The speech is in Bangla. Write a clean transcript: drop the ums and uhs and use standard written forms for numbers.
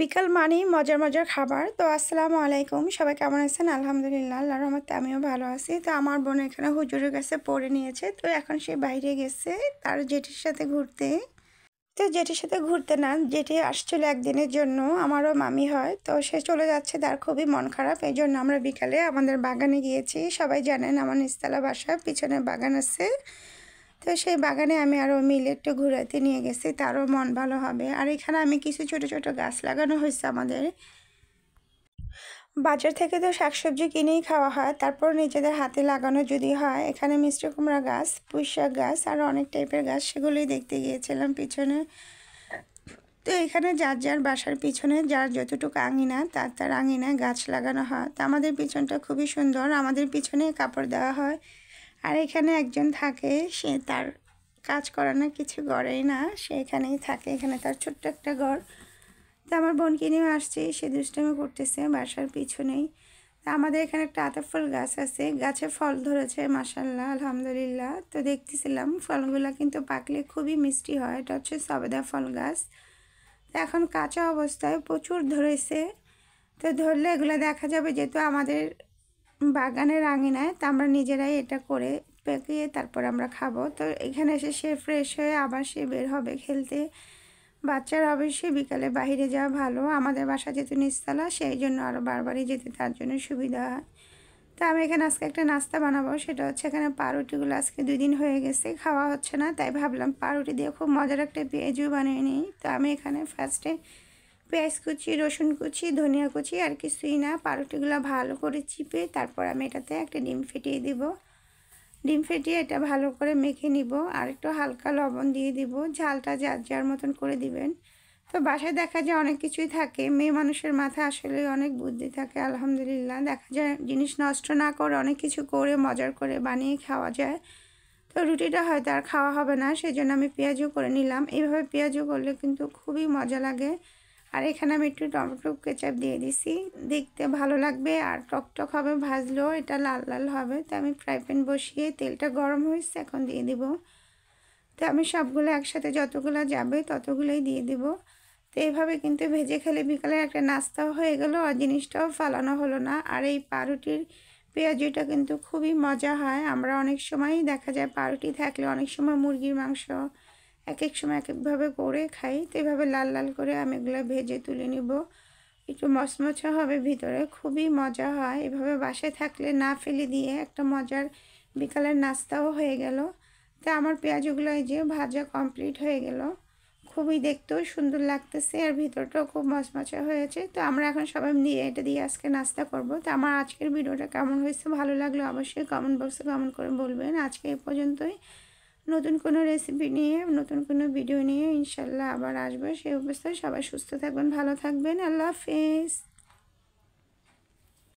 বিকাল মানেই মজার মজার খাবার। তো আসসালামু আলাইকুম, সবাই কেমন আছেন? আলহামদুলিল্লাহ, আল্লাহর রহমতে আমিও ভালো আছি। তো আমার বোন এখানে হুজুরের কাছে পড়ে নিয়েছে, তো এখন সে বাইরে গেছে তার জেঠির সাথে ঘুরতে। তো জেঠির সাথে ঘুরতে না, জেঠি আসছিল একদিনের জন্য, আমারও মামি হয়। তো সে চলে যাচ্ছে, তার খুবই মন খারাপ। এই জন্য আমরা বিকালে আমাদের বাগানে গিয়েছি। সবাই জানেন আমার নিচতলা বাসা, পিছনে বাগান আছে। তো সেই বাগানে আমি আরও মিলে একটু ঘুরাতে নিয়ে গেছি, তারও মন ভালো হবে। আর এখানে আমি কিছু ছোট ছোট গাছ লাগানো হয়েছে আমাদের। বাজার থেকে তো শাকসবজি কিনেই খাওয়া হয়, তারপর নিজেদের হাতে লাগানো যদি হয়। এখানে মিষ্টি কুমড়া গাছ, পুঁই শাক গাছ, আরও অনেক টাইপের গাছ, সেগুলোই দেখতে গিয়েছিলাম পিছনে। তো এখানে যার যার বাসার পিছনে যার যতটুকু আঙিনা, তার তার আঙিনায় গাছ লাগানো হয়। তো আমাদের পিছনটা খুবই সুন্দর, আমাদের পিছনে কাপড় দেওয়া হয়। আর এখানে একজন থাকে, সে তার কাজ করে না, কিছু করেই না, সে এখানেই থাকে। এখানে তার ছোট্ট একটা ঘর। তো আমার বোনকে নিয়ে আসছি, সে দুষ্টামি করতেছে বাসার পিছনেই। তা আমাদের এখানে একটা আতা ফল গাছ আছে, গাছে ফল ধরেছে মাশাআল্লাহ, আলহামদুলিল্লাহ। তো দেখতেছিলাম ফলগুলো কিন্তু পাকলে খুবই মিষ্টি হয়। এটা হচ্ছে সবেদা ফল গাছ। তো এখন কাঁচা অবস্থায় প্রচুর ধরেছে। তো ধরলে এগুলো দেখা যাবে, যেহেতু আমাদের বাগানের আঙিনায়, তা আমরা নিজেরাই এটা করে পেকে তারপর আমরা খাবো। তো এখানে এসে সে ফ্রেশ হয়ে আবার সে বের হবে খেলতে। বাচ্চারা অবশ্যই বিকালে বাইরে যাওয়া ভালো। আমাদের বাসা যেহেতু নিচতলা, সেই জন্য আরও বারবারই যেতে তার জন্য সুবিধা হয়। তো আমি এখানে আজকে একটা নাস্তা বানাবো, সেটা হচ্ছে এখানে পাউরুটিগুলো আজকে 2 দিন হয়ে গেছে খাওয়া হচ্ছে না, তাই ভাবলাম পাউরুটি দিয়ে খুব মজার একটা পেঁয়াজু বানিয়ে নিই। তো আমি এখানে ফার্স্টে পেঁয়াজ কুচি, রসুন কুচি, ধনিয়া কুচি, আর কিছুই না, পাউরুটিগুলো ভালো করে চিপে তারপর আমি এটাতে একটা ডিম ফেটিয়ে দিব। ডিম ফেটিয়ে এটা ভালো করে মেখে নিব, আর একটু হালকা লবণ দিয়ে দিব। ঝালটা যার যার মতন করে দিবেন। তো বাসায় দেখা যায় অনেক কিছুই থাকে, মেয়ে মানুষের মাথায় আসলে অনেক বুদ্ধি থাকে, আলহামদুলিল্লাহ। দেখা যায় জিনিস নষ্ট না করে অনেক কিছু করে মজার করে বানিয়ে খাওয়া যায়। তো রুটিটা হয়তো আর খাওয়া হবে না, সেই জন্য আমি পেঁয়াজও করে নিলাম। এইভাবে পেঁয়াজও করলে কিন্তু খুবই মজা লাগে। আর এখানে আমি একটু টমেটো কেচাপ দিয়ে দিছি, দেখতে ভালো লাগবে আর টকটক হবে, ভাজলেও এটা লাল লাল হবে। তো আমি ফ্রাই প্যান বসিয়ে তেলটা গরম হয়েছে, এখন দিয়ে দিব। তো আমি সবগুলো একসাথে যতগুলো যাবে ততগুলোই দিয়ে দিব। তো এইভাবে কিন্তু ভেজে খেলে বিকালের একটা নাস্তাও হয়ে গেল, আর জিনিসটাও ফালানো হলো না। আর এই পাউরুটির পেঁয়াজিটা কিন্তু খুবই মজা হয়। আমরা অনেক সময়ই দেখা যায় পাউরুটি থাকলে অনেক সময় মুরগির মাংস এক এক সময় এক একভাবে করে খাই। তো এভাবে লাল লাল করে আমি এগুলো ভেজে তুলে নিব, একটু মচমচা হবে ভিতরে, খুবই মজা হয়। এভাবে বাসায় থাকলে না ফেলে দিয়ে একটা মজার বিকালের নাস্তাও হয়ে গেল। তো আমার পেঁয়াজগুলো এই যে ভাজা কমপ্লিট হয়ে গেল, খুবই দেখতেও সুন্দর লাগতেছে, আর ভিতরটাও খুব মচমচা হয়েছে। তো আমরা এখন সবাই নিয়ে এটা দিয়ে আজকে নাস্তা করব। তো আমার আজকের ভিডিওটা কেমন হয়েছে, ভালো লাগলো অবশ্যই কমেন্ট বক্সে কমেন্ট করে বলবেন। আজকে এই পর্যন্তই। নতুন কোনো রেসিপি নিয়ে, নতুন কোনো ভিডিও নিয়ে ইনশাল্লাহ আবার আসবো। সেই অবস্থায় সবাই সুস্থ থাকবেন, ভালো থাকবেন। আল্লাহ হাফেজ।